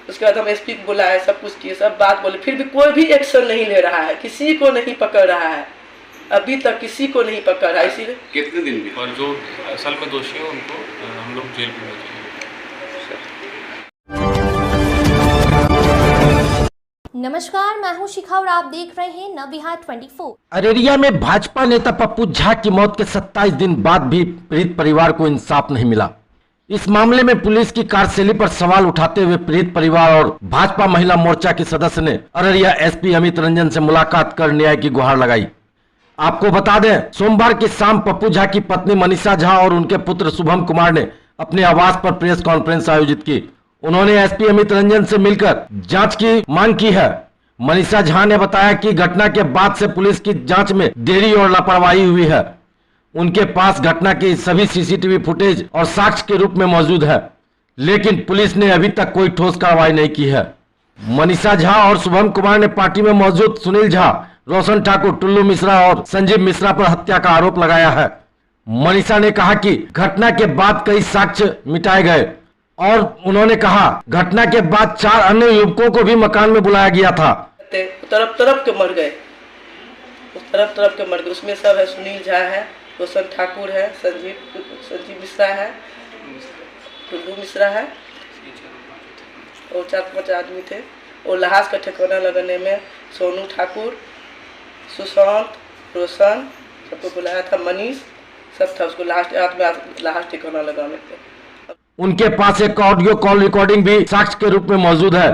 उसके बाद हम एसपी को बुलाए, सब कुछ किए, सब बात बोले, फिर भी कोई भी एक्शन नहीं ले रहा है, किसी को नहीं पकड़ रहा है, अभी तक किसी को नहीं पकड़ रहा है। इसीलिए कितने दिन भी और जो असल में दोषी है उनको हम लोग जेल में भेजेंगे। नमस्कार, मैं हूं शिखा और आप देख रहे हैं नवविहार 24। अररिया में भाजपा नेता पप्पू झा की मौत के 27 दिन बाद भी पीड़ित परिवार को इंसाफ नहीं मिला। इस मामले में पुलिस की कार्यशैली पर सवाल उठाते हुए पीड़ित परिवार और भाजपा महिला मोर्चा के सदस्य ने अररिया एसपी अमित रंजन से मुलाकात कर न्याय की गुहार लगाई। आपको बता दें, सोमवार की शाम पप्पू झा की पत्नी मनीषा झा और उनके पुत्र शुभम कुमार ने अपने आवास पर प्रेस कॉन्फ्रेंस आयोजित की। उन्होंने एसपी अमित रंजन से मिलकर जांच की मांग की है। मनीषा झा ने बताया कि घटना के बाद से पुलिस की जांच में देरी और लापरवाही हुई है। उनके पास घटना की सभी सीसीटीवी फुटेज और साक्ष्य के रूप में मौजूद है, लेकिन पुलिस ने अभी तक कोई ठोस कार्रवाई नहीं की है। मनीषा झा और शुभम कुमार ने पार्टी में मौजूद सुनील झा, रोशन ठाकुर, टुल्लू मिश्रा और संजीव मिश्रा पर हत्या का आरोप लगाया है। मनीषा ने कहा कि घटना के बाद कई साक्ष्य मिटाए गए और उन्होंने कहा घटना के बाद 4 अन्य युवकों को भी मकान में बुलाया गया था। तरफ तरफ के मर गए, तरफ के मर गए। उसमें सब है, सुनील झा है, रोशन ठाकुर है, संजीव मिश्रा है, टुल्लू मिश्रा है और 4-5 आदमी थे। और लहास का ठिकाना लगाने में सोनू ठाकुर, सुशांत, रोशन सबको बुलाया था, मनीष सब था। उसको लास्ट ठिकाना लगाने पे उनके पास एक ऑडियो कॉल रिकॉर्डिंग भी साक्ष्य के रूप में मौजूद है।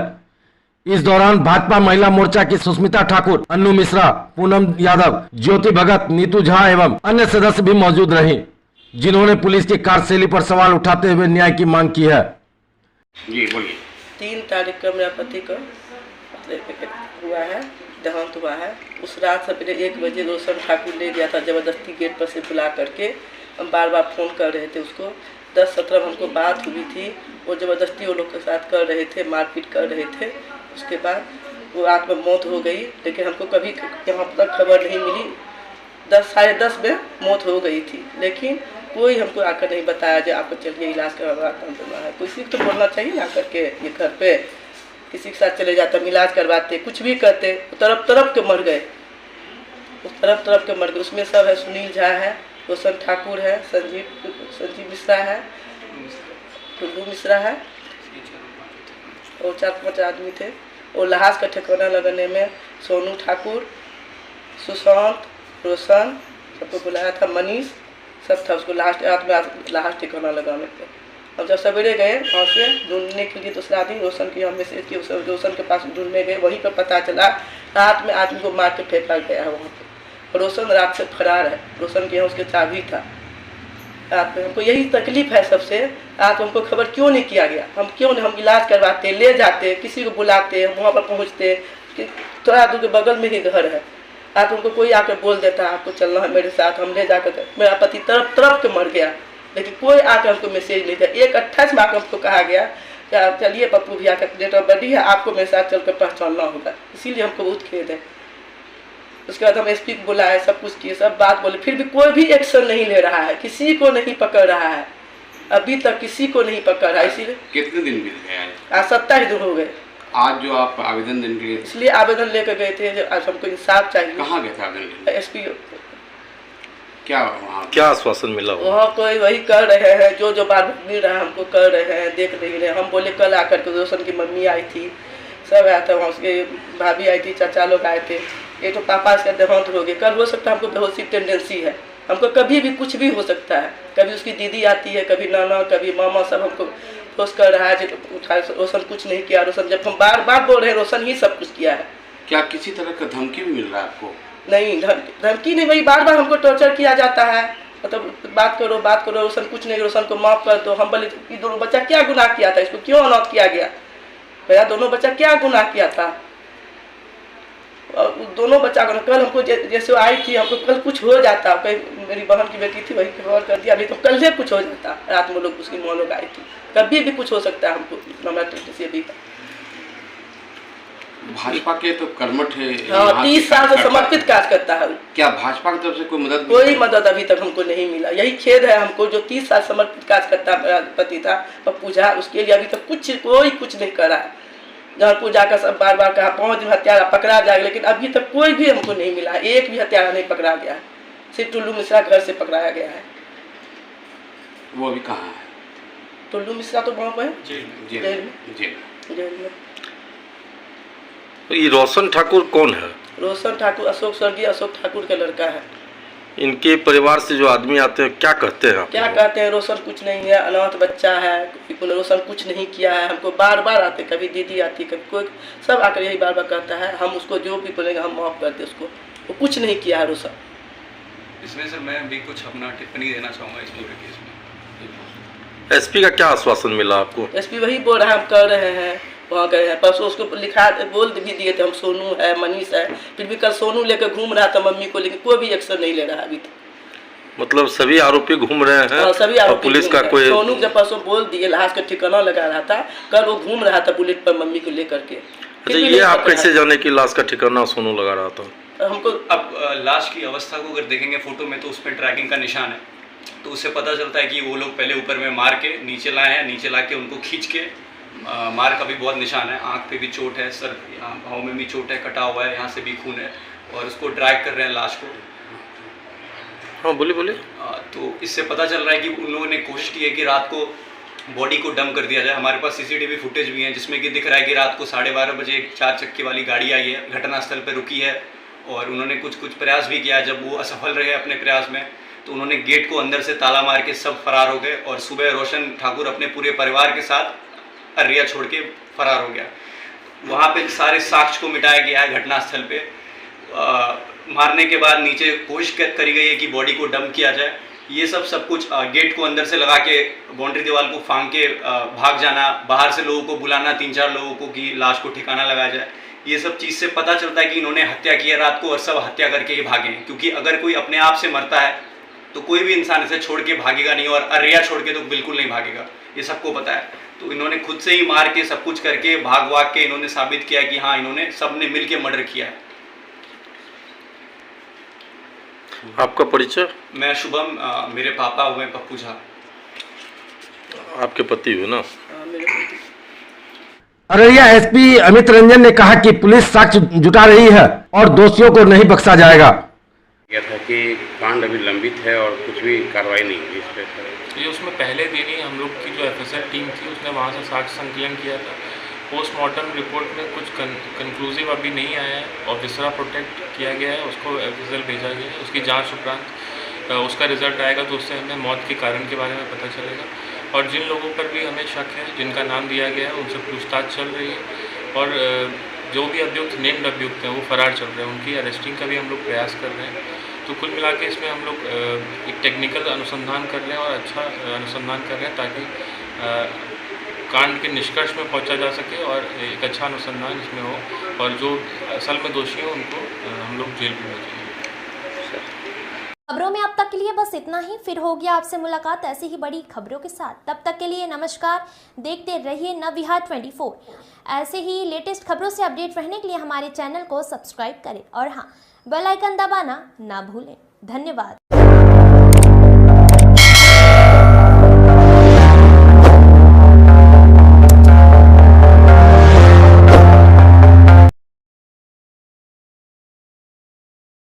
इस दौरान भाजपा महिला मोर्चा की सुष्मिता ठाकुर, अन्नू मिश्रा, पूनम यादव, ज्योति भगत, नीतू झा एवं अन्य सदस्य भी मौजूद रहे, जिन्होंने पुलिस की कार्यशैली पर सवाल उठाते हुए न्याय की मांग की है। जी बोलिए। 3 तारीख को मेरा पति का हुआ है, देहांत हुआ है। उस रात सवेरे 1 बजे रोशन ठाकुर ले गया था जबरदस्ती, गेट पर से बुला करके। हम बार बार फोन कर रहे थे उसको। 10-17 हमको बात हुई थी, वो ज़बरदस्ती वो लोग के साथ कर रहे थे, मारपीट कर रहे थे। उसके बाद वो रात में मौत हो गई, लेकिन हमको कभी यहाँ तक खबर नहीं मिली। 10-साढ़े 10 में मौत हो गई थी, लेकिन कोई हमको आकर नहीं बताया जो आपको चलिए इलाज करवाना है। किसी को तो बोलना चाहिए ना करके, ये घर पे किसी के साथ चले जाते, हम इलाज करवाते, कुछ भी करते। तरफ के मर गए, तरफ के मर गए। उसमें सब है, सुनील झा है, रोशन ठाकुर है, संजीव मिश्रा है, टुल्लू मिश्रा है और 4-5 आदमी थे। और लहास का ठिकाना लगाने में सोनू ठाकुर, सुशांत, रोशन सबको बुलाया था, मनीष सब था। उसको लास्ट ठिकाना लगाने पे हम जब सवेरे गए वहाँ से ढूंढने के लिए, दूसरा दिन रोशन की हम मैसेज किए, रोशन के पास ढूंढने गए। वहीं पर पता चला रात में आदमी को मार के फेंका गया है वहाँ पे। रोशन रात से फरार है, रोशन के यहाँ उसके चाबी था। रात में हमको यही तकलीफ है सबसे, रात में हमको खबर क्यों नहीं किया गया? हम इलाज करवाते, ले जाते, किसी को बुलाते, हम वहाँ पर पहुँचते, थोड़ा दूर के बगल में ही घर है। रात हमको कोई आकर बोल देता आपको चलना है मेरे साथ, हम ले जाकर। मेरा पति तरफ के मर गया, लेकिन कोई आकर हमको मैसेज नहीं दिया। 1:28 में आकर हमको कहा गया कि चलिए पप्पू भैया का डेट ऑफ बर्थ है, आपको मेरे साथ चलकर पहचानना होगा। इसीलिए हमको बहुत खेद है। उसके बाद हम एसपी को बुलाए, सब कुछ किए, सब बात बोले, फिर भी कोई भी एक्शन नहीं ले रहा है, किसी को नहीं पकड़ रहा है, अभी तक किसी को नहीं पकड़ रहा है। इसीलिए कितने दिन बीत गए आज 27 दिन हो गए। आज जो आप आवेदन देने के लिए, इसलिए आवेदन लेकर गए थे, जो आज हमको इंसाफ चाहिए। कहाँ गए थे आवेदन? एसपी क्या आश्वासन मिला? वहाँ कोई वही कर रहे हैं, जो बार मिल रहा है हमको कर रहे हैं, देख नहीं रहे। हम बोले कल आकर के रोशन की मम्मी आई थी, सब आया था, वहाँ उसके भाभी आई थी, चाचा लोग आए थे। ये तो पापा इसका देहांत हो गया। कल हो सकता है, हमको बेहोशी टेंडेंसी है, हमको कभी भी कुछ भी हो सकता है। कभी उसकी दीदी आती है, कभी नाना, कभी मामा, सब हमको फोर्स कर रहा है। उठाए रोशन कुछ नहीं किया। रोशन जब हम बार बोल रहे हैं, रोशन ही सब कुछ किया है। क्या किसी तरह का धमकी भी मिल रहा है आपको? नहीं, धमकी नहीं, वही बार हमको टॉर्चर किया जाता है। मतलब बात करो, रोशन कुछ नहीं, रोशन को माफ कर दो। हम बोले ये दोनों बच्चा क्या गुनाह किया था, इसको क्यों अनाथ किया गया? भैया दोनों बच्चा क्या गुनाह किया था? और दोनों बच्चा को कल हमको जैसे आई थी, हमको कल कुछ हो जाता, कहीं मेरी बहन की बेटी थी, वही कवर कर दिया, अभी तो कल से कुछ हो जाता। रात में लोग उसकी माँ लोग आई थी, कभी भी कुछ हो सकता है हमको। हमारे से भी भाजपा के तो कर्मठ है, 30 साल से समर्पित कार्य करता है। क्या भाजपा की तरफ से कोई मदद अभी तक हमको नहीं मिला? यही खेद है हमको, जो 30 साल समर्पित कार्य करता पति था पप्पू झा, उसके लिए अभी तक कोई कुछ नहीं करा है। जौनपुर जाकर सब बार बार कहा 5 दिन हत्यारा पकड़ा जाएगा, लेकिन अभी तक कोई भी हमको नहीं मिला, एक भी हत्यारा नहीं पकड़ा गया है। सिर्फ टुल्लू मिश्रा घर से पकड़ाया गया है। वो अभी कहाँ है? टुल्लू मिश्रा तो गाँव में है, जेल में। तो ये रोशन ठाकुर कौन है? रोशन ठाकुर स्वर्गीय अशोक ठाकुर का लड़का है। इनके परिवार से जो आदमी आते हैं क्या कहते हैं? क्या कहते हैं? रोशन कुछ नहीं है, अनाथ बच्चा है, रोशन कुछ नहीं किया है। हमको बार बार आते, कभी दीदी आती, कभी कोई, सब आकर यही बार बार कहता है, हम उसको जो भी बोलेंगे हम माफ़ कर दे उसको, वो कुछ नहीं किया है रोशन। इसमें सर मैं भी कुछ अपना टिप्पणी देना चाहूँगा इस पूरे केस में। एसपी का क्या आश्वासन मिला आपको? एसपी वही बोल रहा है, हम कर रहे हैं, वहाँ गए हैं। परसों उसको लिखा बोल भी दिए थे हम, सोनू है, मनीष है, फिर भी कल सोनू लेकर घूम रहा था मम्मी को, लेकिन कोई भी एक्शन नहीं ले रहा अभी तक। मतलब सभी आरोपी घूम रहे हैं? सभी आरोपी पुलिस का कोई? सोनू जब परसों बोल दिए, लाश का ठिकाना लगा रहा था, कल वो घूम रहा था बुलेट पर मम्मी को लेकर के। अच्छा, ये आप कैसे जाने की लाश का ठिकाना सोनू लगा रहा था? हमको अब लाश की अवस्था को अगर देखेंगे फोटो में तो उसमें ट्रैकिंग का निशान है, तो उससे पता चलता है कि वो लोग पहले ऊपर में मार के नीचे लाए हैं, नीचे ला के उनको खींच के, मार का भी बहुत निशान है, आंख पे भी चोट है, सर यहाँ भाव में भी चोट है, कटा हुआ है, यहाँ से भी खून है, और उसको ड्रैग कर रहे हैं लाश को। हाँ बोलिए। तो इससे पता चल रहा है कि उन लोगों ने कोशिश की है कि रात को बॉडी को डंप कर दिया जाए। हमारे पास सीसीटीवी फुटेज भी है जिसमें कि दिख रहा है कि रात को 12:30 बजे एक 4 चक्के वाली गाड़ी आई है, घटनास्थल पर रुकी है, और उन्होंने कुछ प्रयास भी किया। जब वो असफल रहे अपने प्रयास में तो उन्होंने गेट को अंदर से ताला मार के सब फरार हो गए, और सुबह रोशन ठाकुर अपने पूरे परिवार के साथ अरिया छोड़ के फरार हो गया। वहाँ पे सारे साक्ष्य को मिटाया गया है घटनास्थल पे। मारने के बाद नीचे कोशिश करी गई है कि बॉडी को डंप किया जाए। ये सब कुछ गेट को अंदर से लगा के बाउंड्री दीवार को फांग के भाग जाना, बाहर से लोगों को बुलाना 3-4 लोगों को कि लाश को ठिकाना लगाया जाए, ये सब चीज़ से पता चलता है कि इन्होंने हत्या की है रात को, और सब हत्या करके ही भागे। क्योंकि अगर कोई अपने आप से मरता है तो कोई भी इंसान इसे छोड़ के भागेगा नहीं, और अरिया छोड़ के तो बिल्कुल नहीं भागेगा, ये सबको पता है। तो इन्होंने खुद से ही मार के सब कुछ करके भाग के इन्होंने साबित किया कि हाँ, इन्होंने सबने मिल के मर्डर किया है। आपका परिचय? मैं शुभम, मेरे पापा हुए पप्पू झा। आपके पति हुए ना? अररिया एसपी अमित रंजन ने कहा कि पुलिस साक्ष्य जुटा रही है और दोषियों को नहीं बख्शा जाएगा। यह था कि कांड अभी लंबित है और कुछ भी कार्रवाई नहीं हुई इस पर। ये उसमें पहले दिन ही हम लोग की जो एफएसएल टीम थी उसने वहाँ से साक्ष्य संकलन किया था। पोस्टमार्टम रिपोर्ट में कुछ कंक्लूसिव अभी नहीं आया है, और विसरा प्रोटेक्ट किया गया है, उसको एफएसएल भेजा गया है। उसकी जांच उपरांत उसका रिजल्ट आएगा तो उससे हमें मौत के कारण के बारे में पता चलेगा। और जिन लोगों पर भी हमें शक है, जिनका नाम दिया गया है, उनसे पूछताछ चल रही है, और जो भी अभियुक्त नेम्ड अभियुक्त हैं वो फरार चल रहे हैं, उनकी अरेस्टिंग का भी हम लोग प्रयास कर रहे हैं। तो कुल मिला के इसमें हम लोग एक टेक्निकल अनुसंधान कर रहे हैं और अच्छा अनुसंधान कर रहे हैं, ताकि कांड के निष्कर्ष में पहुंचा जा सके और एक अच्छा अनुसंधान इसमें हो, और जो असल में दोषी हो उनको हम लोग जेल में भेजेंगे। खबरों में अब तक के लिए बस इतना ही। फिर होगी आपसे मुलाकात ऐसी ही बड़ी खबरों के साथ। तब तक के लिए नमस्कार। देखते रहिए नवविहार 24। ऐसे ही लेटेस्ट खबरों से अपडेट रहने के लिए हमारे चैनल को सब्सक्राइब करें, और हाँ, बेल आइकन दबाना ना भूलें। धन्यवाद।